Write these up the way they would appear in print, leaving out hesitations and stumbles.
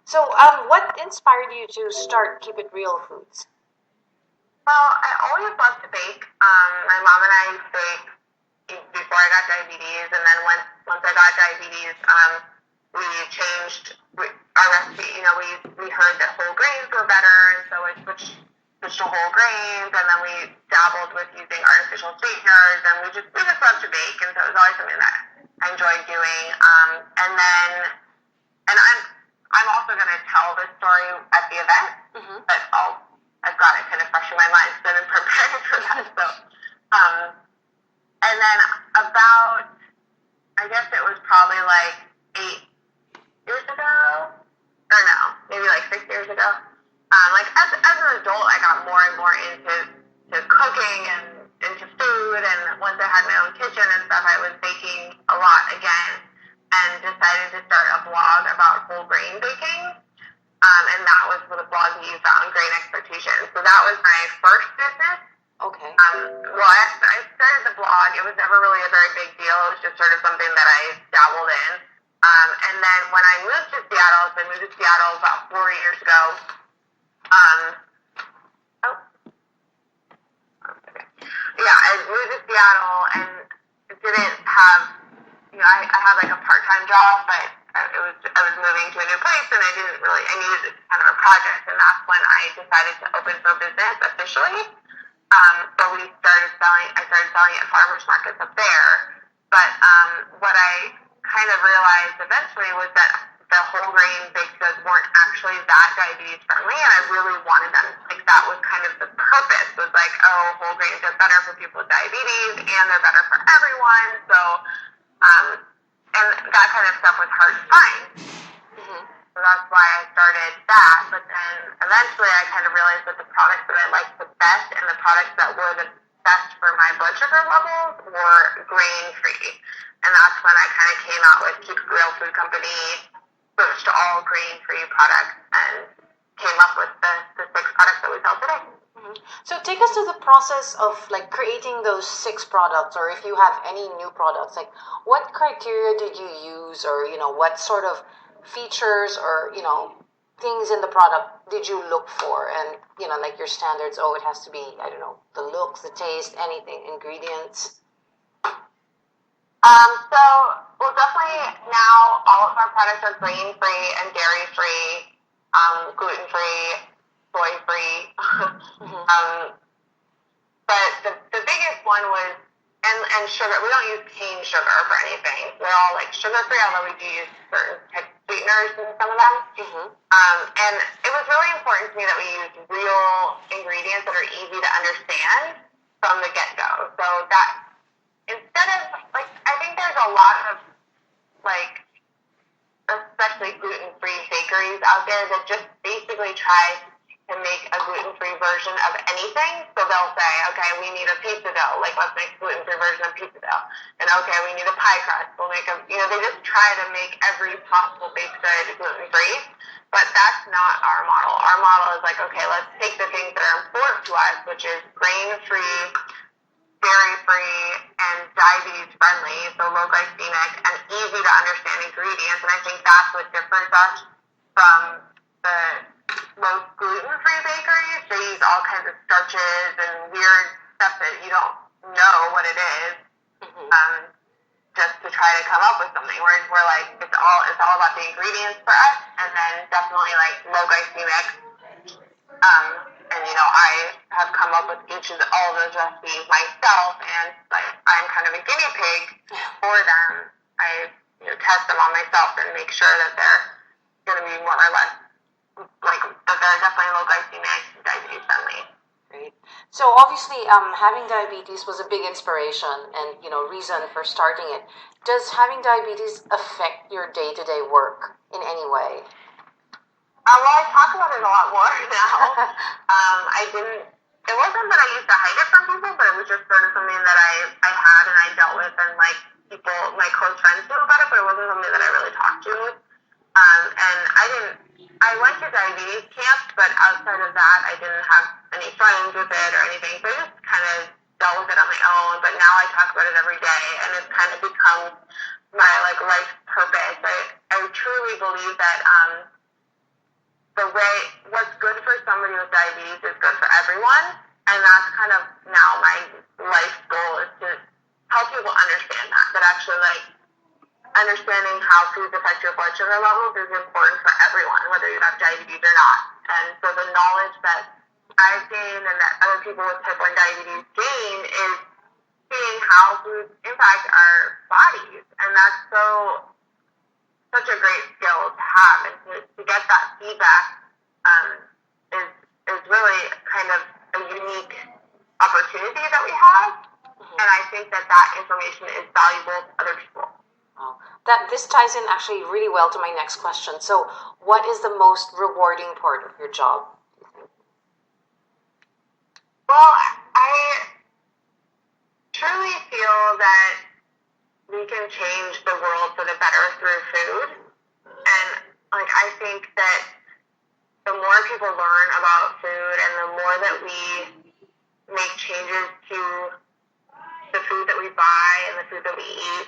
So, what inspired you to start Keep It Real Foods? Well, I always loved to bake. My mom and I used to bake before I got diabetes, and then once I got diabetes, we changed our recipe. We heard that whole grains were better, and so I switched to whole grains, and then we dabbled with using artificial sweeteners, and we just loved to bake, and so it was always something that I enjoyed doing. And I'm also going to tell this story at the event, but I've got it kind of fresh in my mind, so I've been preparing for that. So, and then about, I guess it was probably like 8 years ago, or no, maybe like 6 years ago. Like as an adult, I got more and more into cooking and into food, and once I had my own kitchen and stuff, I was baking a lot again, and decided to start a blog about whole grain baking. And that was for the blog that you found, Grain Expectations. So that was my first business. Okay. Well, I started the blog. It was never really a very big deal. It was just sort of something that I dabbled in. And then when I moved to Seattle, so I moved to Seattle about 4 years ago. I moved to Seattle and didn't have, I had like a part-time job, but I was moving to a new place, and I needed kind of a project, and that's when I decided to open for business officially. So I started selling at farmers markets up there. But what I kind of realized eventually was that the whole grain baked goods weren't actually that diabetes friendly, and I really wanted them. Like, that was kind of the purpose, was like, oh, whole grains are better for people with diabetes, and they're better for everyone. So, and that kind of stuff was hard to find. So that's why I started that. But then eventually I kind of realized that the products that I liked the best and the products that were the best for my blood sugar levels were grain-free. And that's when I kind of came out with Keep It Real Food Company, switched to all grain-free products, and came up with the 6 products that we sell today. So take us to the process of like creating those 6 products, or if you have any new products, like what criteria did you use, or what sort of features or things in the product did you look for, and like your standards? Oh, it has to be, I don't know, the looks, the taste, anything, ingredients. Well, definitely now all of our products are grain-free and dairy-free, gluten-free, soy-free. But the biggest one was, and sugar. We don't use cane sugar for anything. We're all like sugar-free, although we do use certain types of sweeteners in some of them. And it was really important to me that we use real ingredients that are easy to understand from the get-go. So that instead of, like, I think there's a lot of, like, especially gluten-free bakeries out there that just basically try to make a gluten-free version of anything. So they'll say, okay, we need a pizza dough. Like, let's make a gluten-free version of pizza dough. And okay, we need a pie crust. We'll make they just try to make every possible baked good gluten-free. But that's not our model. Our model is like, okay, let's take the things that are important to us, which is grain-free, dairy-free, and diabetes-friendly, so low-glycemic, and easy to understand ingredients. And I think that's what differs us from the most gluten-free bakeries. They use all kinds of starches and weird stuff that you don't know what it is, just to try to come up with something. Whereas we're like, it's all about the ingredients for us, and then definitely like low-glycemic. And I have come up with all of those recipes myself, and like I'm kind of a guinea pig for them. I test them on myself and make sure that they're going to be more or less like that they're definitely low glycemic, diabetes friendly. Great. So obviously, having diabetes was a big inspiration and reason for starting it. Does having diabetes affect your day-to-day work in any way? Well, I talk about it a lot more now. It wasn't that I used to hide it from people, but it was just sort of something that I had and I dealt with, and like people, my close friends knew about it, but it wasn't something that I really talked to. And I went to diabetes camp, but outside of that, I didn't have any friends with it or anything, so I just kind of dealt with it on my own. But now I talk about it every day, and it's kind of become my like life purpose. I truly believe that what's good for somebody with diabetes is good for everyone, and that's kind of now my life goal is to help people understand that actually, like, understanding how foods affect your blood sugar levels is important for everyone, whether you have diabetes or not. And so the knowledge that I've gained and that other people with type 1 diabetes gain is seeing how foods impact our bodies, and that's such a great skill to have, and to get that feedback is really kind of a unique opportunity that we have, and I think that information is valuable to other people. Wow. This ties in actually really well to my next question. So, what is the most rewarding part of your job? Well, I truly feel that we can change the world for the better through food. And like, I think that the more people learn about food and the more that we make changes to the food that we buy and the food that we eat,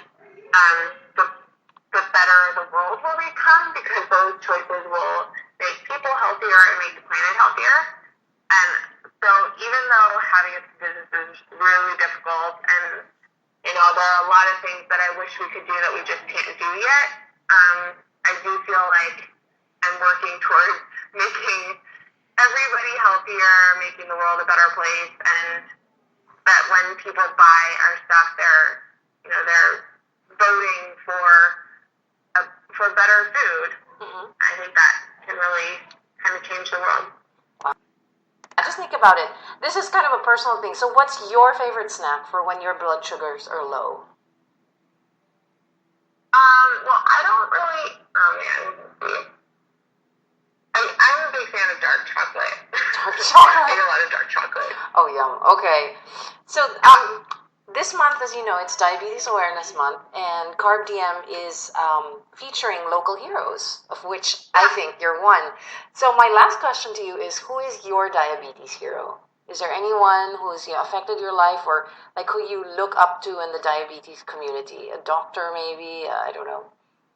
the better the world will become, because those choices will make people healthier and make the planet healthier. And so even though having a business is really difficult, and there are a lot of things that I wish we could do that we just can't do yet, I do feel like I'm working towards making everybody healthier, making the world a better place, and that when people buy our stuff, they're voting for better food. I think that can really kind of change the world. Just think about it. This is kind of a personal thing. So what's your favorite snack for when your blood sugars are low? Well, I don't really, I'm a big fan of dark chocolate. Dark chocolate? I eat a lot of dark chocolate. Oh, yum. Okay. So, this month, as you know, it's Diabetes Awareness Month, and Carb DM is featuring local heroes, of which I think you're one. So my last question to you is, who is your diabetes hero? Is there anyone who's affected your life, or like who you look up to in the diabetes community? A doctor, maybe? I don't know.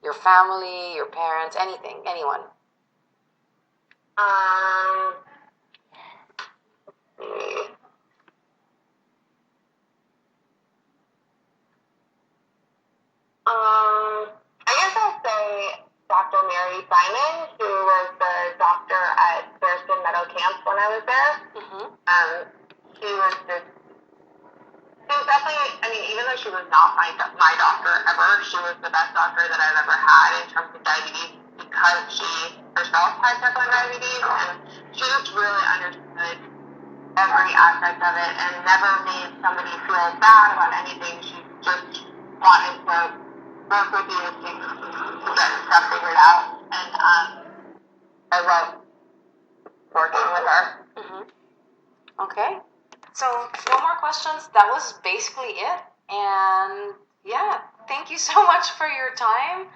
Your family, your parents, anything, anyone? I guess I'll say Dr. Mary Simon, who was the doctor at Thurston Meadow Camp when I was there. She was definitely, even though she was not my doctor ever, she was the best doctor that I've ever had in terms of diabetes, because she herself had type 1 diabetes, and she just really understood every aspect of it and never made somebody feel bad about anything. She just wanted to work with you to get stuff figured out, and I love working with her. Okay. So, no more questions. That was basically it. And yeah, thank you so much for your time.